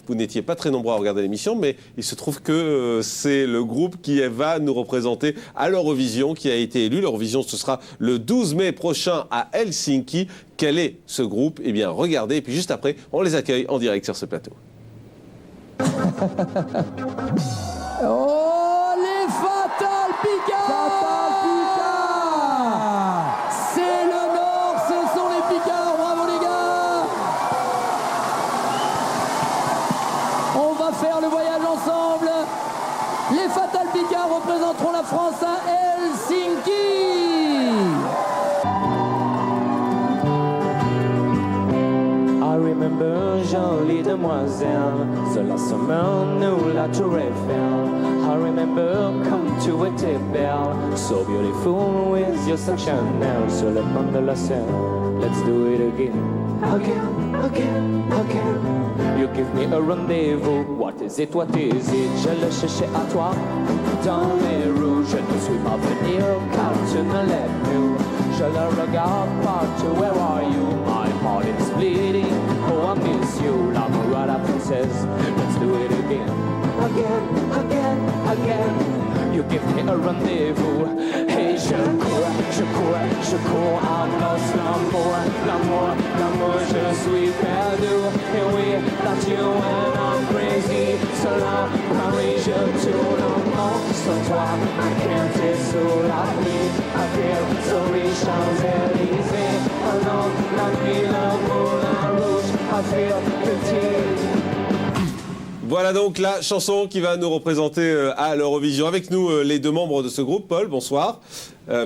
vous n'étiez pas très nombreux à regarder l'émission, mais il se trouve que c'est le groupe qui va nous représenter à l'Eurovision, qui a été élu. L'Eurovision, ce sera le 12 mai prochain à Helsinki. Quel est ce groupe? Eh bien, regardez, et puis juste après, on les accueille en direct sur ce plateau. Oh, les Fatal Picards! C'est le Nord, ce sont les Picards, bravo les gars! On va faire le voyage ensemble. Les Fatal Picards représenteront la France à Helsinki. I remember jolie demoiselle, cela semaine nous la tour Eiffel. I remember come to a table, so beautiful with your Chanel. Sur le banc de la Seine, let's do it again, again, again, again. You give me a rendez-vous, what is it, what is it? Je le cherchais à toi, dans les rouges. Je ne suis pas venu car tu ne l'es plus. Je le regarde partout, where are you? My heart is bleeding, oh I miss you. L'amour à la princesse, let's do it again, again, again, again. You give me a rendez-vous. Hey, je cours, I'm lost, l'amour, je suis perdu. Et oui, that's you and I'm crazy. Cela, Paris, je tourne en rond sans toi. I can't être sous la pluie. I feel sorry, Champs-Élysées. Oh non, la nuit, le moulin rouge. I feel petit. Voilà donc la chanson qui va nous représenter à l'Eurovision. Avec nous, les deux membres de ce groupe. Paul, bonsoir.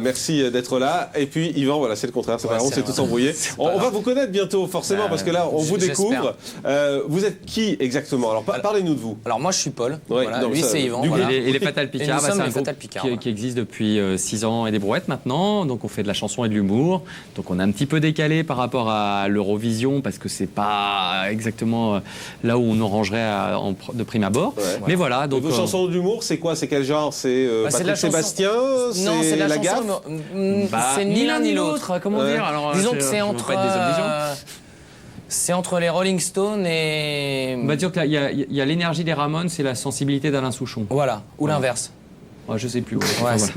Merci d'être là. Et puis Yvan, voilà, c'est le contraire. C'est pas grave, on s'est tous embrouillés. On va vous connaître bientôt, forcément, parce que là, on vous découvre. Vous êtes qui exactement? Alors, parlez-nous de vous. Alors, moi, je suis Paul. Ouais, Voilà, donc lui, c'est Yvan. Voilà. Et les Fatal Picards, c'est un groupe qui existe depuis 6 ans et des brouettes maintenant. Donc, on fait de la chanson et de l'humour. Donc, on a un petit peu décalé par rapport à l'Eurovision parce que c'est pas exactement là où on nous rangerait de prime abord. Ouais. Mais voilà. Donc, vos chansons d'humour, c'est quoi? C'est quel genre? C'est Patrick Sébastien? Non, c'est la chanson. C'est ni l'un ni l'autre. Comment dire? Alors, disons que c'est entre. C'est entre les Rolling Stones et. On va dire qu'il y a l'énergie des Ramones, c'est la sensibilité d'Alain Souchon. Voilà, ou l'inverse. Ouais, je sais plus. Ouais.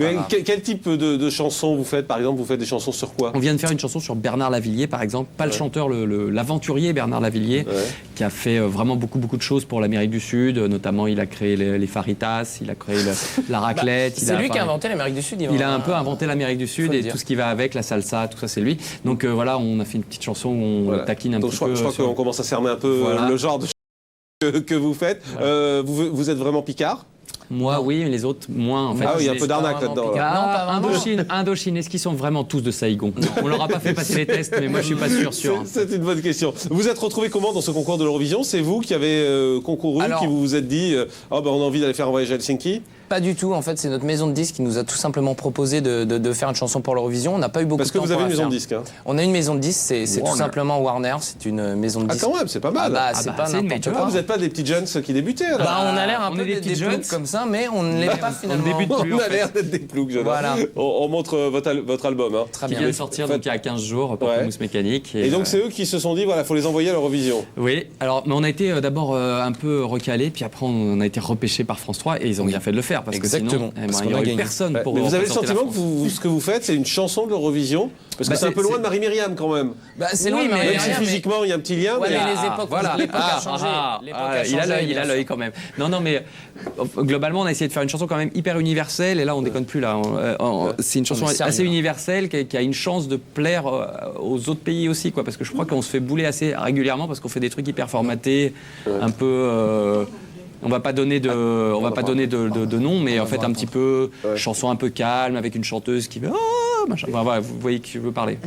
Mais quel type de chansons vous faites? Par exemple, vous faites des chansons sur quoi? On vient de faire une chanson sur Bernard Lavilliers, par exemple. Pas le chanteur, l'aventurier Bernard Lavilliers, qui a fait vraiment beaucoup de choses pour l'Amérique du Sud. Notamment, il a créé les faritas, il a créé la raclette. C'est lui qui a inventé l'Amérique du Sud. Il a un peu inventé l'Amérique du Sud et tout ce qui va avec, la salsa, tout ça, c'est lui. Donc voilà, on a fait une petite chanson où on taquine un petit peu. Je crois qu'on commence à cerner un peu le genre de que vous faites. Vous êtes vraiment Picard? Moi, oui, mais les autres, moins. En fait. Ah oui, il y a un peu d'arnaque là-dedans. Indochine, est-ce qu'ils sont vraiment tous de Saïgon? On leur a pas fait passer les tests, mais moi, je suis pas sûr. C'est une bonne question. Vous êtes retrouvé comment dans ce concours de l'Eurovision? C'est vous qui avez concouru, qui vous vous êtes dit on a envie d'aller faire un voyage à Helsinki? Pas du tout, en fait, c'est notre maison de disques qui nous a tout simplement proposé de faire une chanson pour l'Eurovision. On n'a pas eu beaucoup de temps. Parce que vous avez une maison de disques. On a une maison de disques, c'est tout simplement Warner, c'est une maison de disques. Ah, quand même, c'est pas mal. C'est pas n'importe quoi. Vous n'êtes pas des petits jeunes qui débutaient alors. On a l'air un peu des jeunes comme ça, mais on ne l'est pas finalement. On a l'air d'être des ploucs, jeune. Voilà. On montre votre album. Très bien. Qui vient de sortir donc, il y a 15 jours, Pamplemousse Mécanique. Et donc, c'est eux qui se sont dit, voilà, il faut les envoyer à l'Eurovision. Oui, alors, mais on a été d'abord un peu recalés, puis après, on a été repêchés par France 3, et ils ont bien fait de le faire, parce que sinon, il n'y aurait personne pour. Mais vous avez le sentiment que ce que vous faites, c'est une chanson de l'Eurovision? Parce que c'est un peu loin de Marie-Myriam quand même. C'est loin, même si physiquement il y a un petit lien. Mais les époques, l'époque a changé. Il a l'œil quand même. Non, mais globalement, on a essayé de faire une chanson quand même hyper universelle, et là, on déconne plus là. C'est une chanson assez universelle qui a une chance de plaire aux autres pays aussi, quoi. Parce que je crois qu'on se fait bouler assez régulièrement parce qu'on fait des trucs hyper formatés, un peu. On va pas donner de nom, mais en fait un petit peu chanson un peu calme avec une chanteuse qui veut machin. Voilà, vous voyez qui veut parler.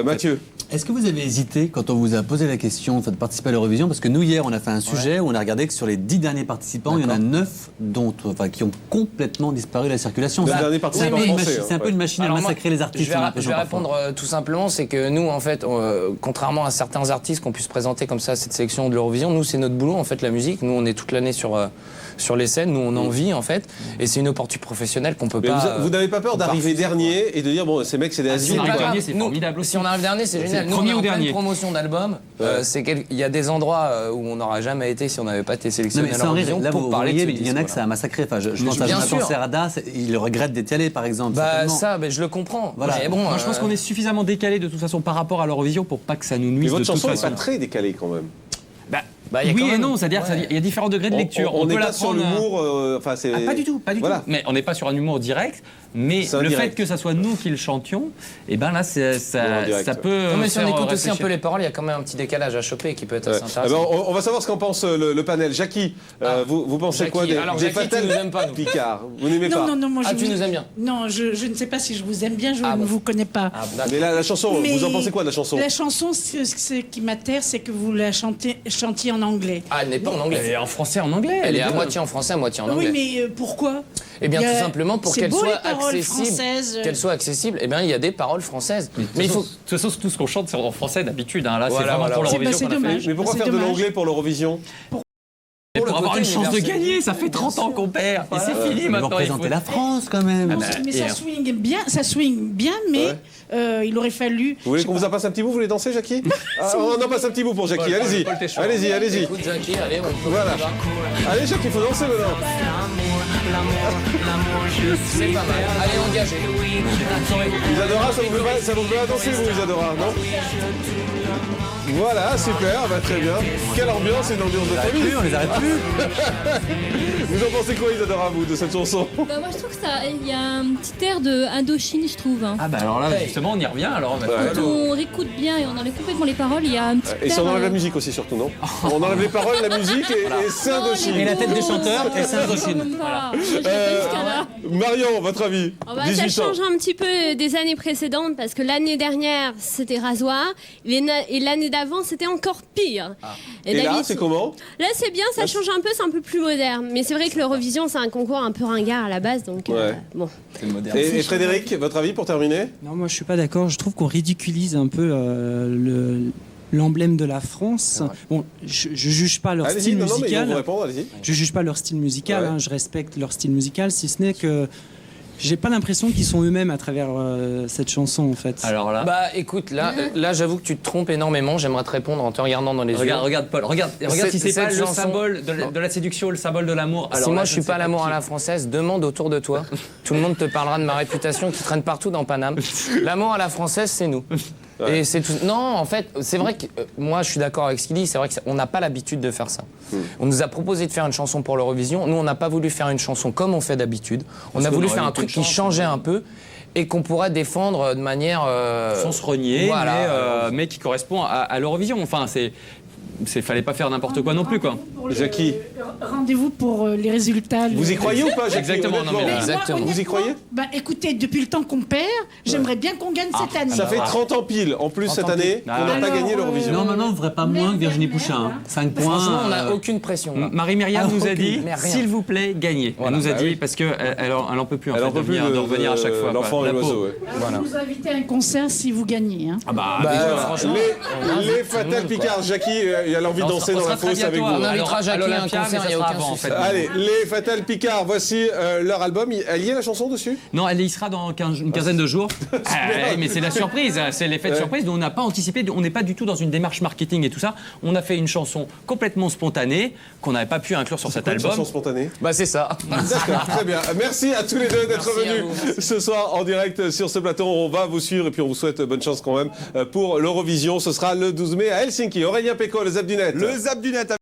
Mathieu. Est-ce que vous avez hésité quand on vous a posé la question de participer à l'Eurovision? Parce que nous, hier, on a fait un sujet où on a regardé que sur les 10 derniers participants, il y en a 9 qui ont complètement disparu de la circulation. C'est un peu une machine à massacrer les artistes. Je vais répondre tout simplement, c'est que nous, en fait, contrairement à certains artistes qu'on puisse présenter comme ça à cette sélection de l'Eurovision, nous, c'est notre boulot, en fait, la musique. Nous, on est toute l'année sur les scènes, nous, on en vit, en fait. Et c'est une opportunité professionnelle qu'on peut pas... Vous n'avez pas peur d'arriver dernier et de dire, bon, ces mecs, c'est des asiles? C'est formidable. Si on arrive dernier, c'est génial. Panel, nous, Premier on est ou en pleine dernier promotion d'album. Il y a des endroits où on n'aurait jamais été si on n'avait pas été sélectionné à l'Eurovision là, pour vous parler de voyez, ce il y en a que ça a massacré. Enfin, je pense à Jonathan Serrada, il regrette d'être allé, par exemple. Je le comprends. Voilà. Mais bon, Moi, je pense qu'on est suffisamment décalé de toute façon par rapport à l'Eurovision pour pas que ça nous nuise. Mais votre de toute chanson n'est façon. pas très décalée quand même. Oui et non, c'est-à-dire qu'il y a différents degrés de lecture. On peut n'est la pas sur prendre, l'humour. pas du tout. Voilà. Mais on n'est pas sur un humour direct. Mais le fait que ça soit nous qui le chantions, et ben là, ça peut. Non, mais si on faire écoute aussi un réfléchir. peu les paroles, il y a quand même un petit décalage à choper qui peut être assez intéressant. On va savoir ce qu'en pense le panel. Jackie, vous pensez quoi des Fatal Picard? Vous n'aimez pas? Non, moi tu nous aimes bien? Non, je ne sais pas si je vous aime bien, je ne vous connais pas. Mais la chanson, vous en pensez quoi de la chanson? La chanson, ce qui m'atterre, c'est que vous la chantiez en anglais. Ah, elle n'est pas en anglais. Elle est en français, en anglais. Elle est à moitié en français, à moitié en anglais. Oui, mais pourquoi? Eh bien, tout simplement pour qu'elle soit accessible. Qu'elle soit accessible, eh bien, il y a des paroles françaises. Mais il faut. De toute façon, tout ce qu'on chante, c'est en français d'habitude. Là, c'est vraiment pour C'est l'Eurovision qu'on a fait. Mais pourquoi faire de l'anglais pour l'Eurovision? Pour avoir une chance de gagner, ça fait 30 ans qu'on perd. Et c'est fini maintenant. Vous représentez la France quand même. Mais ça swing bien, mais il aurait fallu. Vous voulez qu'on vous en passe un petit bout? Vous voulez danser, Jackie? On en passe un petit bout pour Jackie. Allez-y. Allez-y. Écoute, Jackie, allez, on peut. Voilà. Allez, Jackie, il faut danser maintenant. C'est pas mal. Allez, engagez. Isadora, ça vous plaît à danser, vous, Isadora, non? Voilà, super, très bien. Quelle ambiance, une ambiance de famille. On les arrête plus. Vous en pensez quoi, Isadora, vous, de cette chanson? Moi, je trouve qu'il y a un petit air de Indochine, je trouve. Ah alors là, justement, on y revient. Alors, quand on réécoute bien et on enlève complètement les paroles, il y a un petit Et air... ça enlève la musique aussi, surtout, non? On enlève les paroles, la musique et c'est Indochine. Et la tête des chanteurs, et c'est Indochine. Marion, votre avis? Ça change un petit peu des années précédentes parce que l'année dernière c'était rasoir et l'année d'avant c'était encore pire. Et là c'est comment? Là c'est bien, ça change un peu, c'est un peu plus moderne. Mais c'est vrai que l'Eurovision c'est un concours un peu ringard à la base donc bon. Et Frédéric, votre avis pour terminer? Non, moi je suis pas d'accord, je trouve qu'on ridiculise un peu l'emblème de la France. Bon, je juge pas leur style musical. Je juge pas leur style musical, je respecte leur style musical, si ce n'est que j'ai pas l'impression qu'ils sont eux-mêmes à travers cette chanson en fait. Alors là. Écoute, là j'avoue que tu te trompes énormément. J'aimerais te répondre en te regardant dans les yeux. Regarde Paul, regarde si c'est pas le symbole de la séduction, le symbole de l'amour. Si moi je suis pas l'amour à la française, demande autour de toi. Tout le monde te parlera de ma réputation qui traîne partout dans Paname. L'amour à la française, c'est nous. Et c'est tout. Non, en fait, c'est vrai que moi, je suis d'accord avec ce qu'il dit. C'est vrai qu'on n'a pas l'habitude de faire ça. On nous a proposé de faire une chanson pour l'Eurovision. Nous, on n'a pas voulu faire une chanson comme on fait d'habitude. On a voulu faire un truc qui changeait un peu et qu'on pourrait défendre de manière sans se renier, mais qui correspond à l'Eurovision. Enfin, fallait pas faire n'importe quoi non plus, quoi. Jackie. Rendez-vous pour les résultats. Vous y croyez ou pas, Jackie? Exactement. Exactement. Vous y croyez? Écoutez, depuis le temps qu'on perd, j'aimerais bien qu'on gagne cette année. Ça fait 30 ans pile, en plus, cette année, qu'on n'a pas gagné l'Eurovision. Non, maintenant, on ne ferait pas moins que Virginie Pouchin. 5 points. Franchement, on n'a aucune pression. Marie-Myriam nous a dit, s'il vous plaît, gagnez. Elle nous a dit, parce qu'elle en peut plus, en fait, de revenir à chaque fois. L'enfant et l'oiseau, Je vais vous inviter à un concert si vous gagnez. Franchement. Les Fatal Picard, Jackie, elle a envie de danser dans la fosse avec vous. On invitera Jackie à un concert, il n'y a aucun souci. Allez, les Fatal Picard, voici leur album. Elle y est la chanson dessus? Non, elle y sera dans une quinzaine de jours. Mais c'est la surprise, c'est l'effet de surprise. Nous, on n'a pas anticipé, on n'est pas du tout dans une démarche marketing et tout ça. On a fait une chanson complètement spontanée qu'on n'avait pas pu inclure sur cet album. Une chanson spontanée? C'est ça. D'accord, très bien. Merci à tous les deux d'être venus ce soir en direct sur ce plateau. On va vous suivre et puis on vous souhaite bonne chance quand même pour l'Eurovision. Ce sera le 12 mai à Helsinki. Aurélien Péco, le Zap du Net. Le Zap du Net.